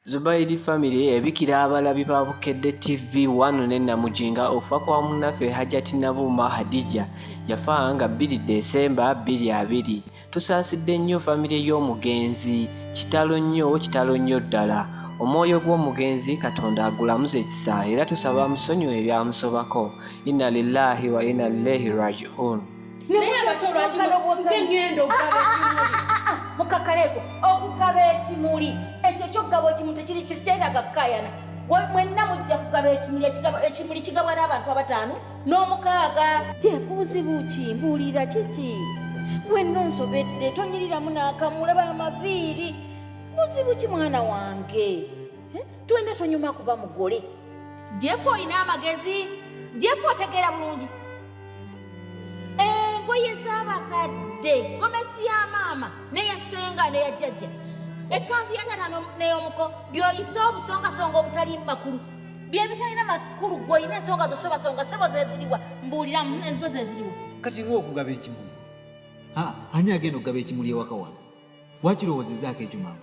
Zubairi family ebikira abalabi ba Bukedde TV 1 ne Namujinga ofa kwa munaffe Hajati Nabumba Hadija yafa nga 2 Desemba 2020. Tusaasidde nnyo family y'omugenzi kitalo nnyo ddala. Omwoyo gw'omugenzi Katonda agulamuze kisa era tusaba musonyiwe ebyamusobako. Inna lillahi wa inna ilaihi raji'un. Mukakaleko okugaba ekimuli ekyo kyogaba ekimuntu kiri kikyeraga kukayana mwenna mujja kugaba ekimuli kigabwa n'abantu 5 n'omukaaga kyefuuzi buki mbuulira kiki wenna onsobedde tonyiriramu n'akamulaba amaviiri buzibu ki mwana wange twena tonyuma kuba mugole jefu olina amagezi jefu otegeera bulungi engoye z'abakadde gomesi ya maama neyasenga neyajjajja ekanzu yatata neyomuko byoyise obusongasonga obutali makulu byebitalina makulu gweolina ensonga zosobasonga sebo zeziriwa mbuuliramu enzo zeziriwa kati ng'okugaba ekimuli ani agenda okugaba ekimuli ewaka wano wakirowoozezzaako ekyo maama